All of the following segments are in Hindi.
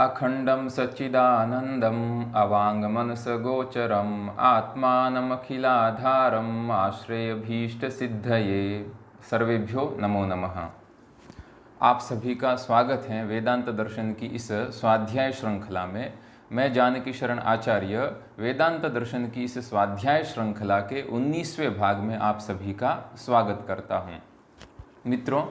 अखंडं सच्चिदानन्दम् अवाङ्गमनसगोचरम् आत्मानमखिलाधारम् आश्रयभीष्टसिद्धये। सर्वेभ्यो नमो नमः। आप सभी का स्वागत है वेदांत दर्शन की इस स्वाध्याय श्रृंखला में। मैं जानकी शरण आचार्य वेदांत दर्शन की इस स्वाध्याय श्रृंखला के 19वें भाग में आप सभी का स्वागत करता हूँ। मित्रों,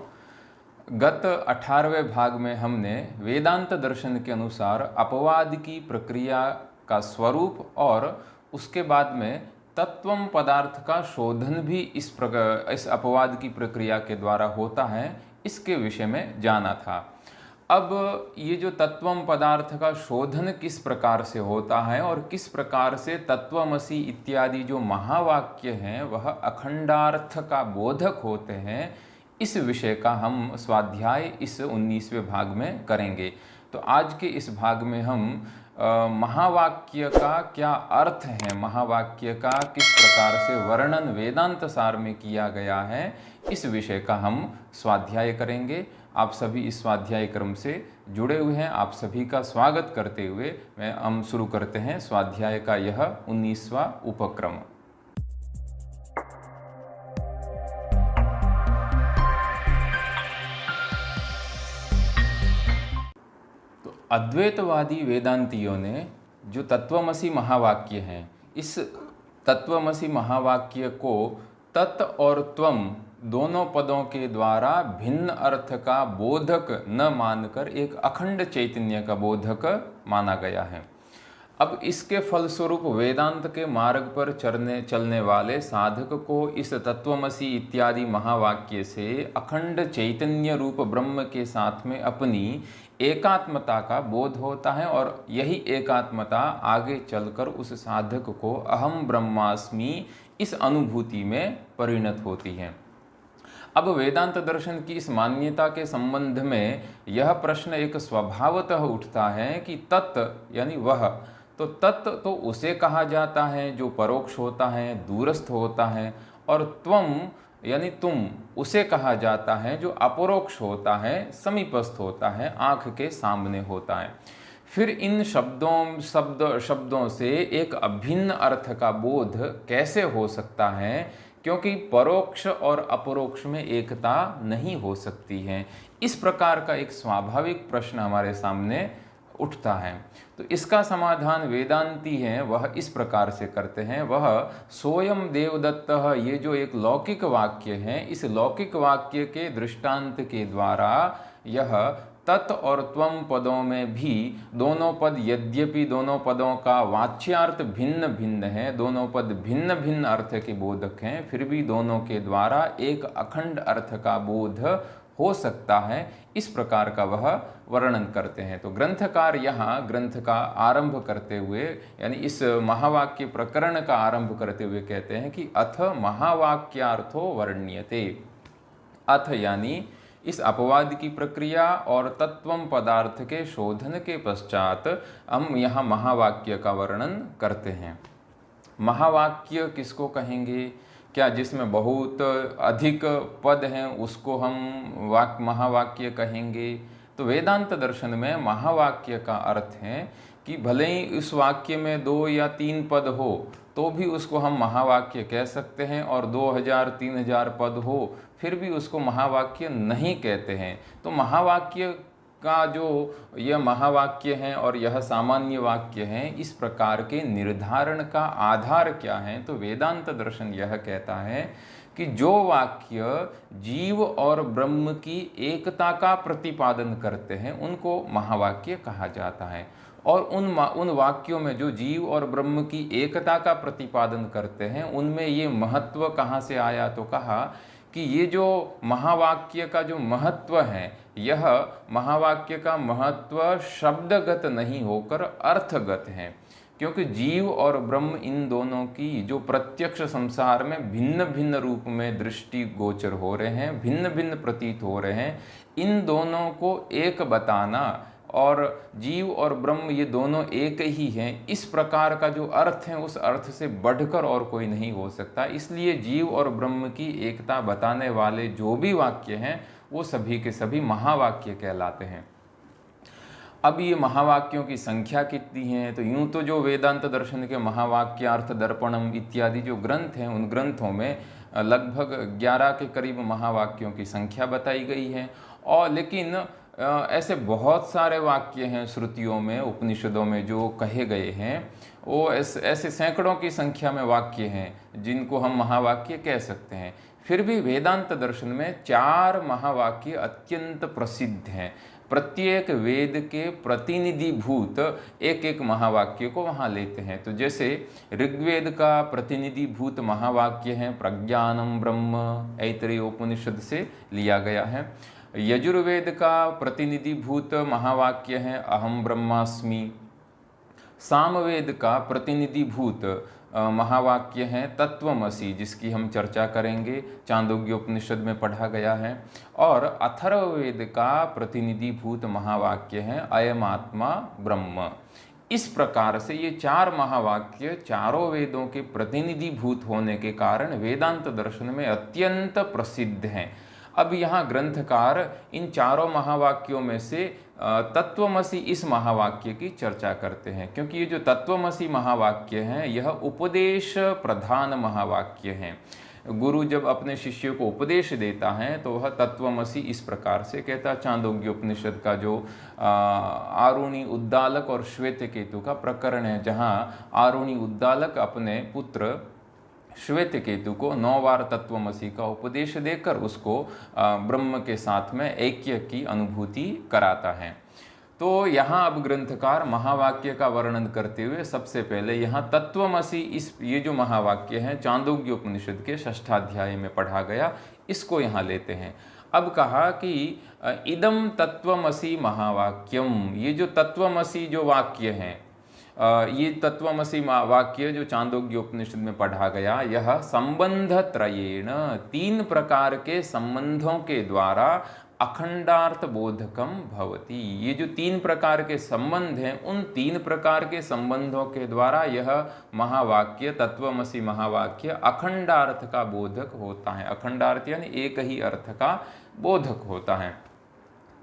गत 18वें भाग में हमने वेदांत दर्शन के अनुसार अपवाद की प्रक्रिया का स्वरूप और उसके बाद में तत्वम पदार्थ का शोधन भी इस अपवाद की प्रक्रिया के द्वारा होता है, इसके विषय में जाना था। अब ये जो तत्वम पदार्थ का शोधन किस प्रकार से होता है और किस प्रकार से तत्वमसि इत्यादि जो महावाक्य हैं वह अखंडार्थ का बोधक होते हैं, इस विषय का हम स्वाध्याय इस 19वें भाग में करेंगे। तो आज के इस भाग में हम महावाक्य का क्या अर्थ है, महावाक्य का किस प्रकार से वर्णन वेदांत सार में किया गया है, इस विषय का हम स्वाध्याय करेंगे। आप सभी इस स्वाध्याय क्रम से जुड़े हुए हैं, आप सभी का स्वागत करते हुए हम शुरू करते हैं स्वाध्याय का यह 19वां उपक्रम। अद्वैतवादी वेदांतियों ने जो तत्वमसि महावाक्य हैं, इस तत्वमसि महावाक्य को तत् और त्वम दोनों पदों के द्वारा भिन्न अर्थ का बोधक न मानकर एक अखंड चैतन्य का बोधक माना गया है। अब इसके फलस्वरूप वेदांत के मार्ग पर चलने वाले साधक को इस तत्वमसि इत्यादि महावाक्य से अखंड चैतन्य रूप ब्रह्म के साथ में अपनी एकात्मता का बोध होता है और यही एकात्मता आगे चलकर उस साधक को अहम ब्रह्मास्मि इस अनुभूति में परिणत होती है। अब वेदांत दर्शन की इस मान्यता के संबंध में यह प्रश्न एक स्वभावतः उठता है कि तत् यानी वह, तो तत् तो उसे कहा जाता है जो परोक्ष होता है, दूरस्थ होता है, और त्वम यानी तुम उसे कहा जाता है जो अपरोक्ष होता है, समीपस्थ होता है, आँख के सामने होता है। फिर इन शब्दों से एक अभिन्न अर्थ का बोध कैसे हो सकता है, क्योंकि परोक्ष और अपरोक्ष में एकता नहीं हो सकती है। इस प्रकार का एक स्वाभाविक प्रश्न हमारे सामने उठता है। तो इसका समाधान वेदांती हैं वह इस प्रकार से करते हैं। वह सोयम देवदत्तः, ये जो एक लौकिक वाक्य है, इस लौकिक वाक्य के दृष्टांत के द्वारा यह तत् और त्वम पदों में भी दोनों पद, यद्यपि दोनों पदों का वाच्यार्थ भिन्न भिन्न है, दोनों पद भिन्न भिन्न अर्थ के बोधक हैं, फिर भी दोनों के द्वारा एक अखंड अर्थ का बोध हो सकता है, इस प्रकार का वह वर्णन करते हैं। तो ग्रंथकार यहाँ ग्रंथ का आरंभ करते हुए यानी इस महावाक्य प्रकरण का आरंभ करते हुए कहते हैं कि अथ महावाक्यार्थो वर्ण्यते। अथ यानी इस अपवाद की प्रक्रिया और तत्वम पदार्थ के शोधन के पश्चात हम यहाँ महावाक्य का वर्णन करते हैं। महावाक्य किसको कहेंगे? क्या जिसमें बहुत अधिक पद हैं उसको हम महावाक्य कहेंगे? तो वेदांत दर्शन में महावाक्य का अर्थ है कि भले ही उस वाक्य में 2 या 3 पद हो तो भी उसको हम महावाक्य कह सकते हैं, और 2000-3000 पद हो फिर भी उसको महावाक्य नहीं कहते हैं। तो महावाक्य का जो यह महावाक्य है और यह सामान्य वाक्य है, इस प्रकार के निर्धारण का आधार क्या है? तो वेदांत दर्शन यह कहता है कि जो वाक्य जीव और ब्रह्म की एकता का प्रतिपादन करते हैं उनको महावाक्य कहा जाता है। और उन वाक्यों में जो जीव और ब्रह्म की एकता का प्रतिपादन करते हैं उनमें ये महत्व कहाँ से आया? तो कहा कि ये जो महावाक्य का जो महत्व है, यह महावाक्य का महत्व शब्दगत नहीं होकर अर्थगत है, क्योंकि जीव और ब्रह्म इन दोनों की जो प्रत्यक्ष संसार में भिन्न भिन्न रूप में दृष्टि गोचर हो रहे हैं, भिन्न भिन्न प्रतीत हो रहे हैं, इन दोनों को एक बताना और जीव और ब्रह्म ये दोनों एक ही हैं, इस प्रकार का जो अर्थ है उस अर्थ से बढ़कर और कोई नहीं हो सकता। इसलिए जीव और ब्रह्म की एकता बताने वाले जो भी वाक्य हैं वो सभी के सभी महावाक्य कहलाते हैं। अब ये महावाक्यों की संख्या कितनी है, तो यूँ तो जो वेदांत दर्शन के महावाक्यार्थ दर्पणम इत्यादि जो ग्रंथ हैं, उन ग्रंथों में लगभग 11 के करीब महावाक्यों की संख्या बताई गई है। और लेकिन ऐसे बहुत सारे वाक्य हैं श्रुतियों में, उपनिषदों में जो कहे गए हैं, वो ऐसे सैकड़ों की संख्या में वाक्य हैं जिनको हम महावाक्य कह सकते हैं। फिर भी वेदांत दर्शन में 4 महावाक्य अत्यंत प्रसिद्ध हैं। प्रत्येक वेद के प्रतिनिधिभूत एक एक महावाक्य को वहाँ लेते हैं। तो जैसे ऋग्वेद का प्रतिनिधिभूत महावाक्य है प्रज्ञानम ब्रह्म, ऐतरेय उपनिषद से लिया गया है। यजुर्वेद का प्रतिनिधिभूत महावाक्य है अहम ब्रह्मास्मि। सामवेद का प्रतिनिधिभूत महावाक्य है तत्वमसि, जिसकी हम चर्चा करेंगे, चांदोग्य उपनिषद में पढ़ा गया है। और अथर्ववेद का प्रतिनिधिभूत महावाक्य है अयम आत्मा ब्रह्म। इस प्रकार से ये 4 महावाक्य चारों वेदों के प्रतिनिधिभूत होने के कारण वेदांत दर्शन में अत्यंत प्रसिद्ध हैं। अब यहाँ ग्रंथकार इन चारों महावाक्यों में से तत्वमसि इस महावाक्य की चर्चा करते हैं, क्योंकि ये जो तत्वमसि महावाक्य हैं यह उपदेश प्रधान महावाक्य हैं। गुरु जब अपने शिष्य को उपदेश देता है तो वह तत्वमसि इस प्रकार से कहता है। चांदोग्य उपनिषद का जो आरुणि उद्दालक और श्वेतकेतु का प्रकरण है, जहाँ आरुणि उद्दालक अपने पुत्र श्वेतकेतु को 9 बार तत्वमसि का उपदेश देकर उसको ब्रह्म के साथ में ऐक्य की अनुभूति कराता है। तो यहाँ अब ग्रंथकार महावाक्य का वर्णन करते हुए सबसे पहले यहाँ तत्वमसि ये जो महावाक्य है चांदोग्य उपनिषद के 6ठ अध्याय में पढ़ा गया, इसको यहाँ लेते हैं। अब कहा कि इदम तत्वमसि महावाक्यम, ये जो तत्वमसि जो वाक्य हैं, ये तत्वमसि वाक्य जो चांदोग्य उपनिषद में पढ़ा गया, यह संबंध त्रयेण 3 प्रकार के संबंधों के द्वारा अखंडार्थ बोधकम भवति। ये जो 3 प्रकार के संबंध हैं, उन 3 प्रकार के संबंधों के द्वारा यह महावाक्य तत्वमसि महावाक्य अखंडार्थ का बोधक होता है। अखंडार्थ यानी एक ही अर्थ का बोधक होता है।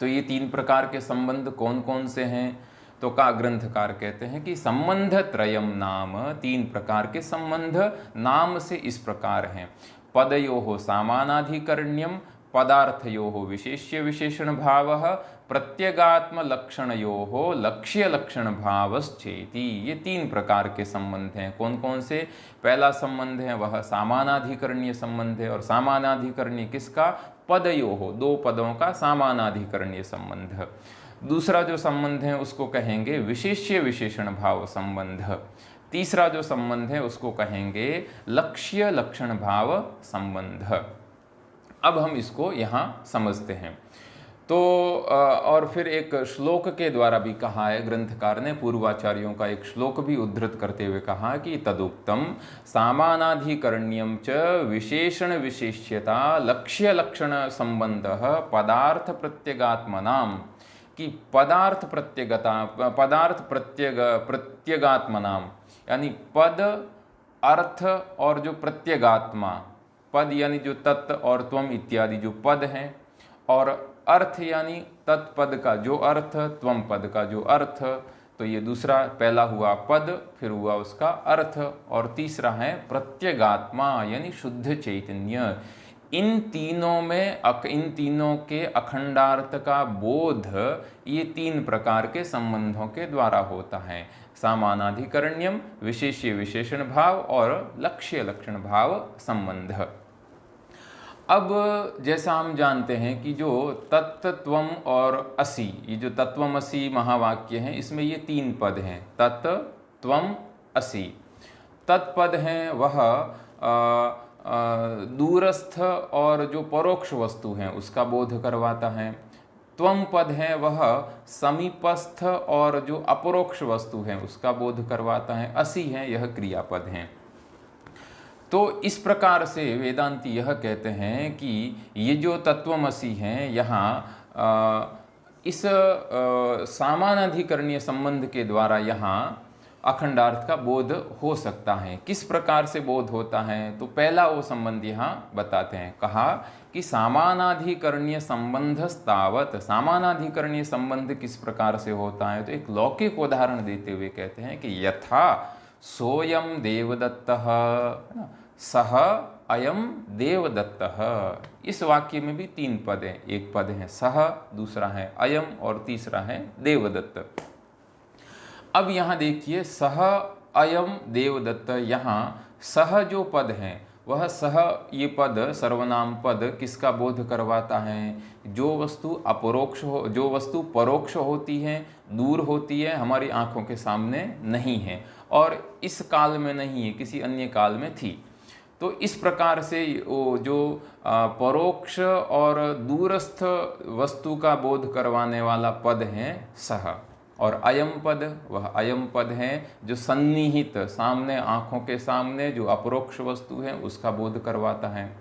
तो ये 3 प्रकार के संबंध कौन कौन से हैं? तो का ग्रंथकार कहते हैं कि संबंध त्रयम नाम, 3 प्रकार के संबंध नाम से इस प्रकार हैं। पदयोः सामानाधिकरण्यम, पदार्थयोः विशेष्य विशेषण भावः, प्रत्यगात्म लक्षणयोः लक्ष्य लक्षण भावश्चेति। ये 3 प्रकार के संबंध हैं। कौन कौन से? पहला संबंध है वह सामानाधिकरणीय संबंध है, और सामानाधिकरणीय किसका? पदयोः, 2 पदों का सामानाधिकरणीय संबंध। दूसरा जो संबंध है उसको कहेंगे विशेष्य विशेषण भाव संबंध। तीसरा जो संबंध है उसको कहेंगे लक्ष्य लक्षण भाव संबंध। अब हम इसको यहाँ समझते हैं। तो और फिर एक श्लोक के द्वारा भी कहा है, ग्रंथकार ने पूर्वाचार्यों का एक श्लोक भी उद्धृत करते हुए कहा कि तदुक्तम सामानाधिकरण्यम च विशेषण विशेष्यता लक्ष्य लक्षण संबंध पदार्थ प्रत्यगात्मनाम, कि पदार्थ प्रत्यगात्मनाम यानी पद, अर्थ और जो प्रत्यगात्मा, पद यानी जो तत् और त्वम इत्यादि जो पद हैं, और अर्थ यानी तत्पद का जो अर्थ, त्वम पद का जो अर्थ। तो ये दूसरा, पहला हुआ पद, फिर हुआ उसका अर्थ, और तीसरा है प्रत्यगात्मा यानी शुद्ध चैतन्य। इन तीनों के अखंडार्थ का बोध ये 3 प्रकार के संबंधों के द्वारा होता है। सामानाधिकरण्यम, विशेष्य विशेषण भाव और लक्ष्य लक्षण भाव संबंध। अब जैसा हम जानते हैं कि जो तत्, त्वम और असि, ये जो तत्वमसि महावाक्य हैं, इसमें ये 3 पद हैं, तत्, त्वम, असि। तत्पद हैं वह दूरस्थ और जो परोक्ष वस्तु हैं उसका बोध करवाता है। त्वम पद है वह समीपस्थ और जो अपरोक्ष वस्तु है उसका बोध करवाता है। असि है यह क्रियापद हैं। तो इस प्रकार से वेदांती यह कहते हैं कि ये जो तत्वमसि हैं यहाँ इस सामानाधिकरणीय संबंध के द्वारा यहाँ अखंडार्थ का बोध हो सकता है। किस प्रकार से बोध होता है, तो पहला वो संबंध यहाँ बताते हैं। कहा कि समानाधिकरणीय संबंधस्तावत, समानाधिकरणीय संबंध किस प्रकार से होता है, तो एक लौकिक उदाहरण देते हुए कहते हैं कि यथा सोयम देवदत्तः, है ना, सह अयम देवदत्तः। इस वाक्य में भी 3 पद हैं, एक पद है सह, दूसरा है अयम और तीसरा है देवदत्त। अब यहाँ देखिए सह अयम देवदत्त, यहाँ सह जो पद है वह सह, ये पद सर्वनाम पद किसका बोध करवाता है, जो वस्तु अपरोक्ष हो, जो वस्तु परोक्ष होती है, दूर होती है, हमारी आंखों के सामने नहीं है और इस काल में नहीं है, किसी अन्य काल में थी। तो इस प्रकार से वो जो परोक्ष और दूरस्थ वस्तु का बोध करवाने वाला पद है सह, और अयम पद, वह अयम पद है जो सन्निहित, सामने, आँखों के सामने जो अपरोक्ष वस्तु है उसका बोध करवाता है।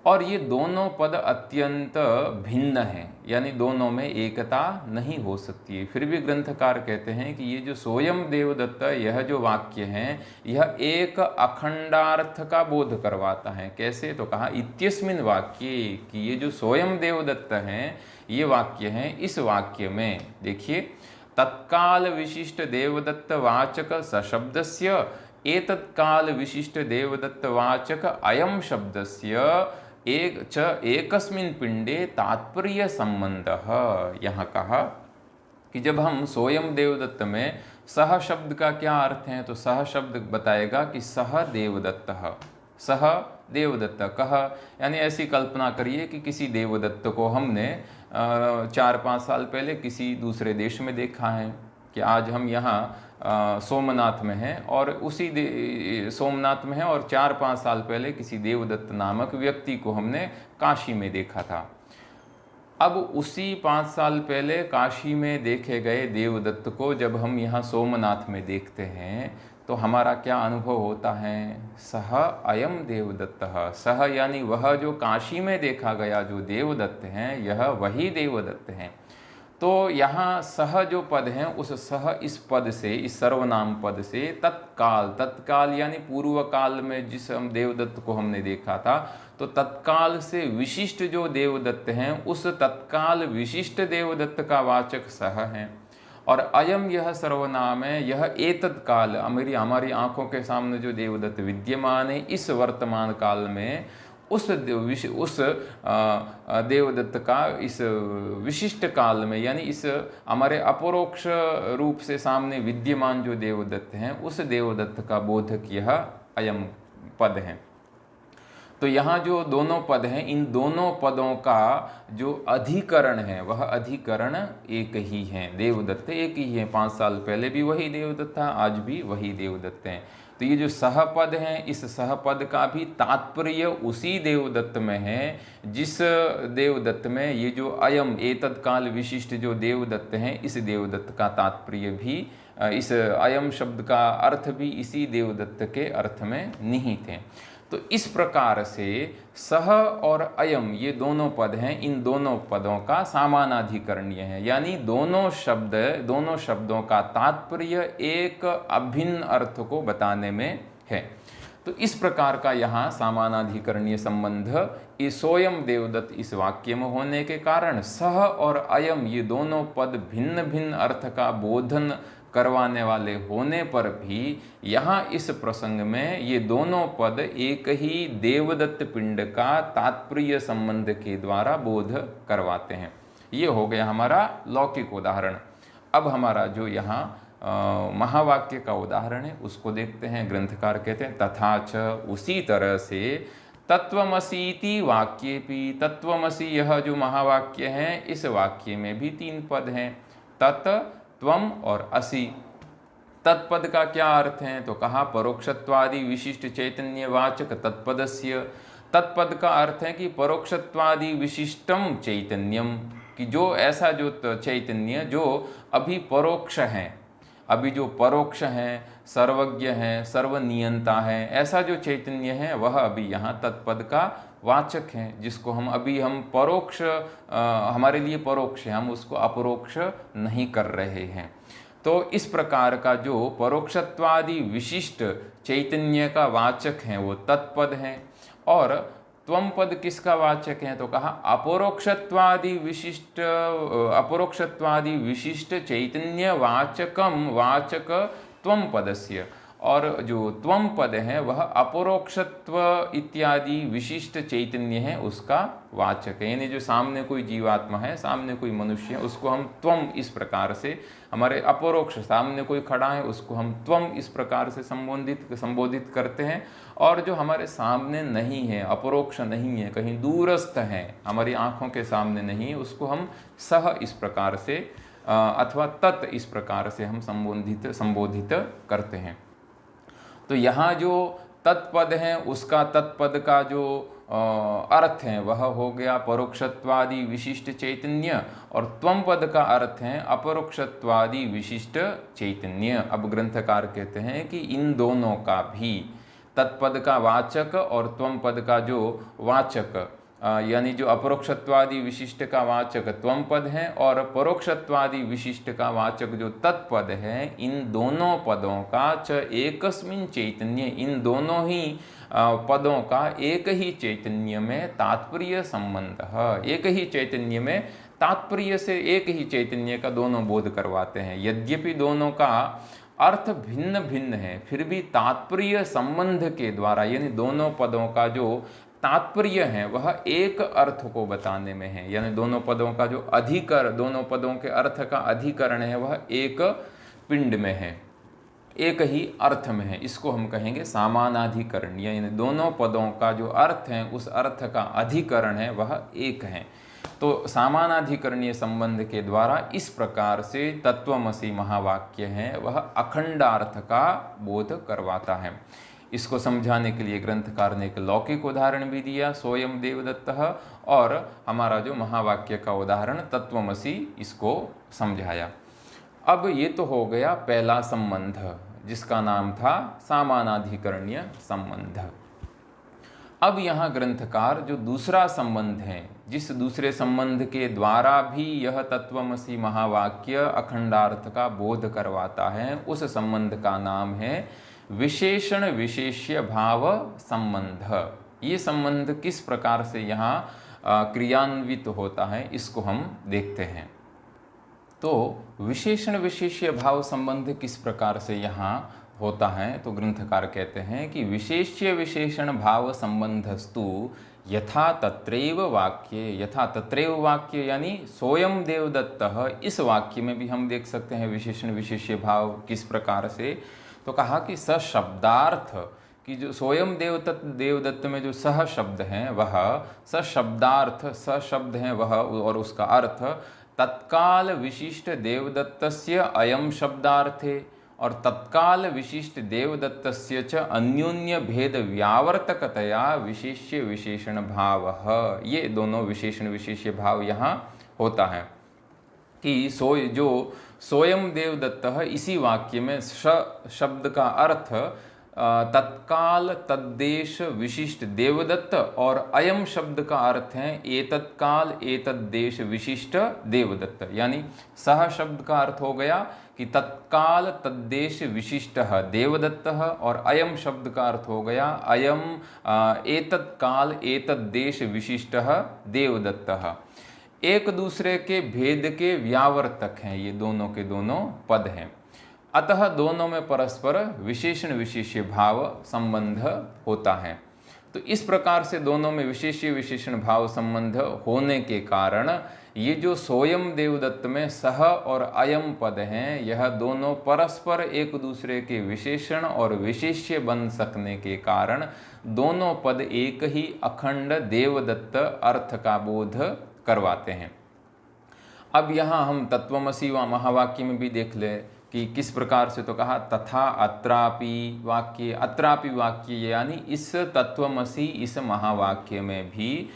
और ये दोनों पद अत्यंत भिन्न हैं, यानी दोनों में एकता नहीं हो सकती है। फिर भी ग्रंथकार कहते हैं कि ये जो सोयम देवदत्त, यह जो वाक्य है, यह एक अखंडार्थ का बोध करवाता है। कैसे, तो कहा इत्यस्मिन् वाक्ये, कि ये जो सोयम देवदत्त हैं ये वाक्य हैं, इस वाक्य में देखिए तत्काल विशिष्ट देवदत्त वाचक सशब्दस्य एतत्काल विशिष्ट देवदत्त वाचक अयम शब्दस्य एकस्मिन् पिंडे तात्पर्य संबंधः। यहाँ कहा कि जब हम सोयम देवदत्त में सह शब्द का क्या अर्थ है, तो सह शब्द बताएगा कि सह देवदत्तः, सह देवदत्त कह, यानी ऐसी कल्पना करिए कि किसी देवदत्त को हमने 4-5 साल पहले किसी दूसरे देश में देखा है, कि आज हम यहाँ सोमनाथ में हैं और उसी सोमनाथ में हैं और 4-5 साल पहले किसी देवदत्त नामक व्यक्ति को हमने काशी में देखा था। अब उसी 5 साल पहले काशी में देखे गए देवदत्त को जब हम यहाँ सोमनाथ में देखते हैं तो हमारा क्या अनुभव होता है, सह अयम देवदत्तः, सह यानी वह जो काशी में देखा गया जो देवदत्त हैं, यह वही देवदत्त हैं। तो यहाँ सह जो पद हैं, उस सह इस पद से, इस सर्वनाम पद से तत्काल, तत्काल यानी पूर्व काल में जिस हम देवदत्त को हमने देखा था, तो तत्काल से विशिष्ट जो देवदत्त हैं, उस तत्काल विशिष्ट देवदत्त का वाचक सह है। और अयम यह सर्वनाम है, यह एतत्काल, हमारी आंखों के सामने जो देवदत्त विद्यमान है, इस वर्तमान काल में उस देवदत्त का इस विशिष्ट काल में, यानी इस हमारे अपरोक्ष रूप से सामने विद्यमान जो देवदत्त हैं, उस देवदत्त का बोधक यह अयम पद है। तो यहाँ जो दोनों पद हैं, इन दोनों पदों का जो अधिकरण है वह अधिकरण एक ही है, देवदत्त एक ही है। 5 साल पहले भी वही देवदत्त था, आज भी वही देवदत्त हैं। तो ये जो सहपद हैं, इस सहपद का भी तात्पर्य उसी देवदत्त में है जिस देवदत्त में ये जो अयम एतत्काल विशिष्ट जो देवदत्त हैं, इस देवदत्त का तात्पर्य भी, इस अयम शब्द का अर्थ भी इसी देवदत्त के अर्थ में निहित है। तो इस प्रकार से सह और अयम ये दोनों पद हैं, इन दोनों पदों का समानाधिकरणीय है, यानी दोनों शब्दों का तात्पर्य एक अभिन्न अर्थ को बताने में है। तो इस प्रकार का यहाँ समानाधिकरणीय संबंध इस सोयम देवदत्त इस वाक्य में होने के कारण सह और अयम ये दोनों पद भिन्न भिन्न अर्थ का बोधन करवाने वाले होने पर भी यहाँ इस प्रसंग में ये दोनों पद एक ही देवदत्त पिंड का तात्पर्य संबंध के द्वारा बोध करवाते हैं। ये हो गया हमारा लौकिक उदाहरण। अब हमारा जो यहाँ महावाक्य का उदाहरण है उसको देखते हैं। ग्रंथकार कहते हैं तथा च, उसी तरह से तत्वमसीति वाक्येपि, तत्वमसी यह जो महावाक्य है इस वाक्य में भी 3 पद हैं, तत्, त्वम और असि। तत्पद का क्या अर्थ है, तो कहा परोक्षत्वादि विशिष्ट चैतन्यवाचक तत्पदस्य। तत्पद का अर्थ है कि परोक्षत्वादि विशिष्टम चैतन्यम, कि जो ऐसा जो चैतन्य जो अभी परोक्ष है, अभी जो परोक्ष हैं, सर्वज्ञ हैं, सर्वनियंता है, ऐसा जो चैतन्य है वह अभी यहाँ तत्पद का वाचक हैं, जिसको हम परोक्ष, हमारे लिए परोक्ष है, हम उसको अपरोक्ष नहीं कर रहे हैं। तो इस प्रकार का जो परोक्षत्वादि विशिष्ट चैतन्य का वाचक है वो तत्पद है, और त्वम पद किसका वाचक है? तो कहा अपरोक्षत्वादि विशिष्ट चैतन्य वाचकम वाचक त्वम पदस्य, और जो त्वम पद है वह अपरोक्षत्व इत्यादि विशिष्ट चैतन्य है उसका वाचक है। यानी जो सामने कोई जीवात्मा है, सामने कोई मनुष्य है, उसको हम त्वम इस प्रकार से, हमारे अपरोक्ष सामने कोई खड़ा है उसको हम त्वम इस प्रकार से संबोधित करते हैं, और जो हमारे सामने नहीं है, अपरोक्ष नहीं है, कहीं दूरस्थ है, हमारी आंखों के सामने नहीं है, उसको हम सह इस प्रकार से अथवा तत् इस प्रकार से हम संबोधित करते हैं। तो यहाँ जो तत्पद है उसका तत्पद का जो अर्थ है वह हो गया परोक्षत्वादि विशिष्ट चैतन्य, और त्वम पद का अर्थ है अपरोक्षत्वादि विशिष्ट चैतन्य। अब ग्रंथकार कहते हैं कि इन दोनों का भी, तत्पद का वाचक और त्वम पद का जो वाचक, यानी जो अपरोक्षत्वादि विशिष्ट का वाचक त्वम पद है और परोक्षत्वादि विशिष्ट का वाचक जो तत्पद है, इन दोनों पदों का च एकस्मिन् चैतन्य, इन दोनों ही पदों का एक ही चैतन्य में तात्पर्य संबंध, एक ही चैतन्य में तात्पर्य से एक ही चैतन्य का दोनों बोध करवाते हैं। यद्यपि दोनों का अर्थ भिन्न भिन्न है, फिर भी तात्पर्य संबंध के द्वारा, यानी दोनों पदों का जो तात्पर्य है वह एक अर्थ को बताने में है, यानी दोनों पदों का जो दोनों पदों के अर्थ का अधिकरण है वह एक पिंड में है, एक ही अर्थ में है। इसको हम कहेंगे सामानाधिकरण, यानी दोनों पदों का जो अर्थ है उस अर्थ का अधिकरण है वह एक है। तो सामानाधिकरणीय संबंध के द्वारा इस प्रकार से तत्वमसि महावाक्य है वह अखंडार्थ का बोध करवाता है। इसको समझाने के लिए ग्रंथकार ने एक लौकिक उदाहरण भी दिया, सोयम देवदत्तः, और हमारा जो महावाक्य का उदाहरण तत्वमसि, इसको समझाया। अब ये तो हो गया पहला संबंध जिसका नाम था सामानाधिकरणीय संबंध। अब यहाँ ग्रंथकार जो दूसरा संबंध है, जिस दूसरे संबंध के द्वारा भी यह तत्वमसि महावाक्य अखंडार्थ का बोध करवाता है, उस संबंध का नाम है विशेषण विशेष्य भाव संबंध। ये संबंध किस प्रकार से यहाँ क्रियान्वित होता है इसको हम देखते हैं। तो विशेषण विशेष्य भाव संबंध किस प्रकार से यहाँ होता है, तो ग्रंथकार कहते हैं कि विशेष्य विशेषण भाव संबंधस्तु यथा तत्रैव वाक्य, यानी सोयम देवदत्तः, इस वाक्य में भी हम देख सकते हैं विशेषण विशेष्य भाव किस प्रकार से। तो कहा कि सशब्दार्थ, कि जो सोयम देवदत्त में जो सह शब्द है वह सशब्दार्थ, सशब्द है वह, और उसका अर्थ तत्काल विशिष्ट देवदत्तस्य अयम शब्दार्थे, और तत्काल विशिष्ट देवदत्तस्य च अन्योन्य भेद व्यावर्तकतया विशेष्य विशेषण भाव। ये दोनों विशेषण विशेष्य भाव यहाँ होता है कि जो सोयम देवदत्तः, इसी वाक्य में शब्द का अर्थ तत्काल तद्देश विशिष्ट देवदत्त, और अयम शब्द का अर्थ है एतत्काल एतद्देश विशिष्ट देवदत्त, यानी सह शब्द का अर्थ हो गया कि तत्काल तद्देश विशिष्ट देवदत्त, और अयम शब्द का अर्थ हो गया अयम एतत्काल एतद्देश विशिष्ट देवदत्त। एक दूसरे के भेद के व्यावर्तक हैं ये दोनों के दोनों पद हैं, अतः दोनों में परस्पर विशेषण विशेष्य भाव संबंध होता है। तो इस प्रकार से दोनों में विशेष्य विशेषण भाव संबंध होने के कारण ये जो सोयम देवदत्त में सह और अयम पद हैं, यह दोनों परस्पर एक दूसरे के विशेषण और विशेष्य बन सकने के कारण दोनों पद एक ही अखंड देवदत्त अर्थ का बोध करवाते हैं। अब यहाँ हम तत्वमसि व महावाक्य में भी देख ले कि किस प्रकार से, तो कहा तथा अत्रापि वाक्य, अत्रापि वाक्य यानी इस तत्वमसि इस महावाक्य में भी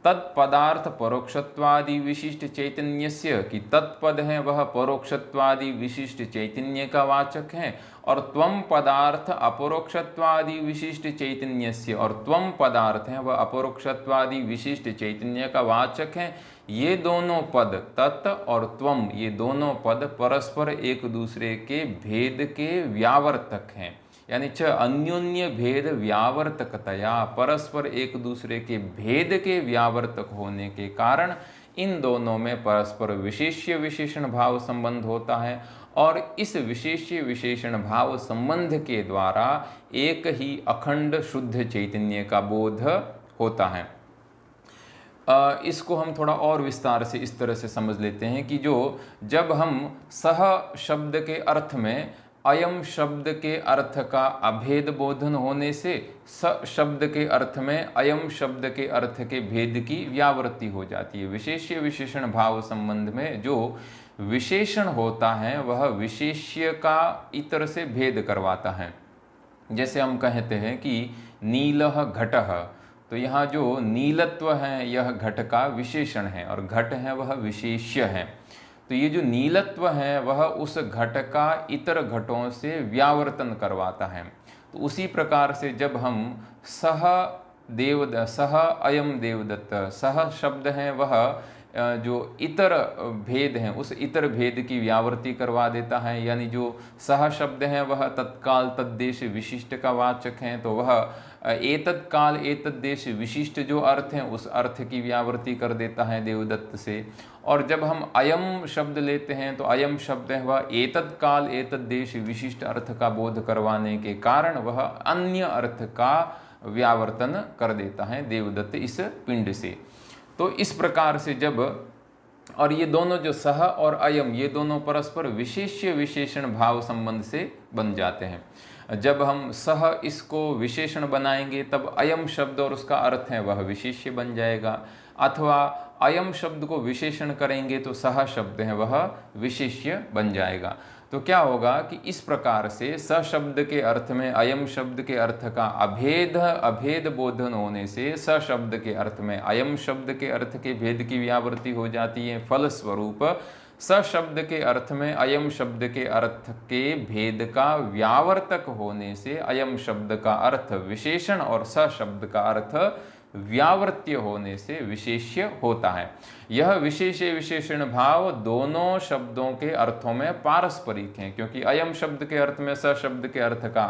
तत्पदार्थ परोक्षत्वादि विशिष्ट चैतन्यस्य, कि तत्पद है वह परोक्षत्वादि विशिष्ट चैतन्य का वाचक है, और त्वम पदार्थ अपरोक्षत्वादि विशिष्ट चैतन्यस्य, और त्वम पदार्थ है वह अपरोक्षत्वादि विशिष्ट चैतन्य का वाचक है। ये दोनों पद, तत् और त्वम, ये दोनों पद परस्पर एक दूसरे के भेद के व्यावर्तक हैं, यानी च अन्योन्य भेद व्यावर्तकतया, परस्पर एक दूसरे के भेद के व्यावर्तक होने के कारण इन दोनों में परस्पर विशेष्य विशेषण भाव संबंध होता है, और इस विशेष्य विशेषण भाव संबंध के द्वारा एक ही अखंड शुद्ध चैतन्य का बोध होता है। इसको हम थोड़ा और विस्तार से इस तरह से समझ लेते हैं कि जब हम सह शब्द के अर्थ में अयम शब्द के अर्थ का अभेद बोधन होने से स शब्द के अर्थ में अयम शब्द के अर्थ के भेद की व्यावृत्ति हो जाती है। विशेष्य विशेषण भाव संबंध में जो विशेषण होता है वह विशेष्य का इतर से भेद करवाता है। जैसे हम कहते हैं कि नीलः घटः, तो यहाँ जो नीलत्व है यह घट का विशेषण है और घट है वह विशेष्य है। तो ये जो नीलत्व है वह उस घट का इतर घटों से व्यावर्तन करवाता है। तो उसी प्रकार से जब हम सह अयम देवदत्त, सह शब्द है वह जो इतर भेद हैं उस इतर भेद की व्यावृत्ति करवा देता है, यानी जो सह शब्द है वह तत्काल तद्देश विशिष्ट का वाचक है, तो वह एतत् काल एतत् देश विशिष्ट जो अर्थ है उस अर्थ की व्यावृत्ति कर देता है देवदत्त से। और जब हम अयम शब्द लेते हैं तो अयम शब्द है वह एतत् काल एतत् देश विशिष्ट अर्थ का बोध करवाने के कारण वह अन्य अर्थ का व्यावर्तन कर देता है देवदत्त इस पिंड से। तो इस प्रकार से जब, और ये दोनों जो सह और अयम ये दोनों परस्पर विशेष्य विशेषण भाव संबंध से बन जाते हैं। जब हम सह इसको विशेषण बनाएंगे तब अयम शब्द और उसका अर्थ है वह विशेष्य बन जाएगा, अथवा अयम शब्द को विशेषण करेंगे तो सह शब्द है वह विशेष्य बन जाएगा। तो क्या होगा कि इस प्रकार से स शब्द के अर्थ में अयम शब्द के अर्थ का अभेद बोधन होने से स शब्द के अर्थ में अयम शब्द के अर्थ के भेद की व्यावृत्ति हो जाती है। फलस्वरूप स शब्द के अर्थ में अयम शब्द के अर्थ के भेद का व्यावर्तक होने से अयम शब्द का अर्थ विशेषण और स शब्द का अर्थ व्यावर्त्य होने से विशेष्य होता है। यह विशेष विशेषण भाव दोनों शब्दों के अर्थों में पारस्परिक हैं, क्योंकि अयम शब्द के अर्थ में स शब्द के अर्थ का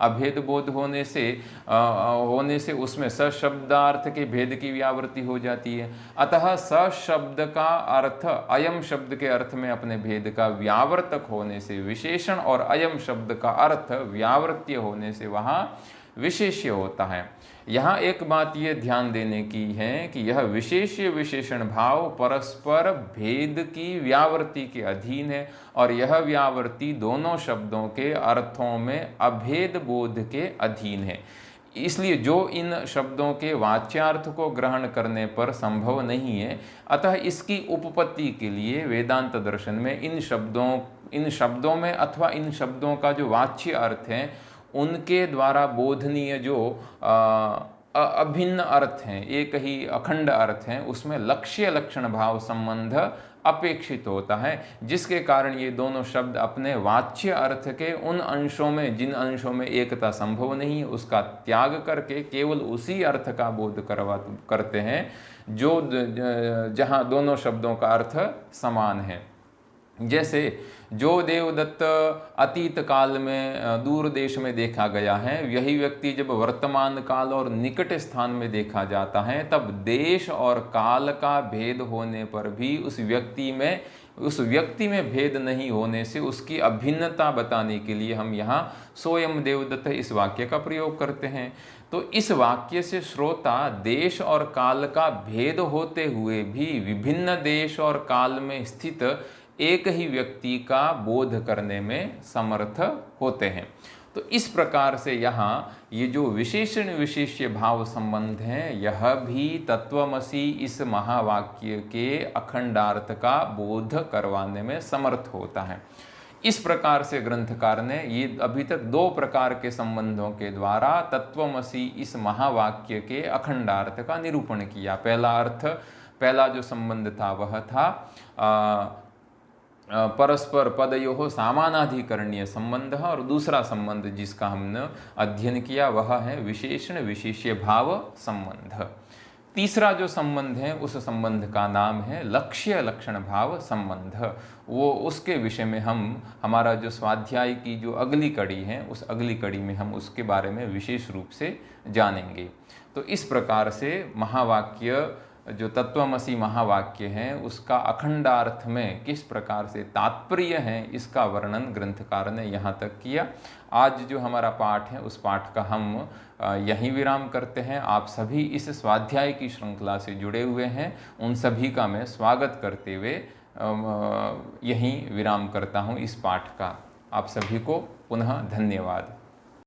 अभेद बोध होने से उसमें स शब्दार्थ के भेद की व्यावृत्ति हो जाती है। अतः स शब्द का अर्थ अयम शब्द के अर्थ में अपने भेद का व्यावर्तक होने से विशेषण और अयम शब्द का अर्थ व्यावृत्य होने से वहाँ विशेष्य होता है। यहाँ एक बात ये ध्यान देने की है कि यह विशेष विशेषण भाव परस्पर भेद की व्यावृत्ति के अधीन है, और यह व्यावृत्ति दोनों शब्दों के अर्थों में अभेद बोध के अधीन है। इसलिए जो इन शब्दों के वाच्यार्थ को ग्रहण करने पर संभव नहीं है, अतः इसकी उपपत्ति के लिए वेदांत दर्शन में इन शब्दों में अथवा इन शब्दों का जो वाच्य अर्थ है उनके द्वारा बोधनीय जो अभिन्न अर्थ हैं, एक ही अखंड अर्थ हैं, उसमें लक्ष्य लक्षण भाव संबंध अपेक्षित होता है, जिसके कारण ये दोनों शब्द अपने वाच्य अर्थ के उन अंशों में जिन अंशों में एकता संभव नहीं है उसका त्याग करके केवल उसी अर्थ का बोध करते हैं जो जहाँ दोनों शब्दों का अर्थ समान है। जैसे जो देवदत्त अतीत काल में दूर देश में देखा गया है, यही व्यक्ति जब वर्तमान काल और निकट स्थान में देखा जाता है तब देश और काल का भेद होने पर भी उस व्यक्ति में भेद नहीं होने से उसकी अभिन्नता बताने के लिए हम यहाँ सोयम देवदत्त इस वाक्य का प्रयोग करते हैं। तो इस वाक्य से श्रोता देश और काल का भेद होते हुए भी विभिन्न देश और काल में स्थित एक ही व्यक्ति का बोध करने में समर्थ होते हैं। तो इस प्रकार से यहाँ ये जो विशेषण विशेष्य भाव संबंध है यह भी तत्वमसि इस महावाक्य के अखंडार्थ का बोध करवाने में समर्थ होता है। इस प्रकार से ग्रंथकार ने ये अभी तक दो प्रकार के संबंधों के द्वारा तत्वमसि इस महावाक्य के अखंडार्थ का निरूपण किया। पहला जो संबंध था वह था परस्पर पदयोः सामानाधिकरणीय संबंध, और दूसरा संबंध जिसका हमने अध्ययन किया वह है विशेषण विशेष्य भाव संबंध। तीसरा जो संबंध है उस संबंध का नाम है लक्ष्य लक्षण भाव संबंध। वो उसके विषय में हमारा जो स्वाध्याय की जो अगली कड़ी है उस अगली कड़ी में हम उसके बारे में विशेष रूप से जानेंगे। तो इस प्रकार से महावाक्य जो तत्वमसि महावाक्य है उसका अखंडार्थ में किस प्रकार से तात्पर्य है इसका वर्णन ग्रंथकार ने यहाँ तक किया। आज जो हमारा पाठ है उस पाठ का हम यहीं विराम करते हैं। आप सभी इस स्वाध्याय की श्रृंखला से जुड़े हुए हैं, उन सभी का मैं स्वागत करते हुए यहीं विराम करता हूँ इस पाठ का। आप सभी को पुनः धन्यवाद।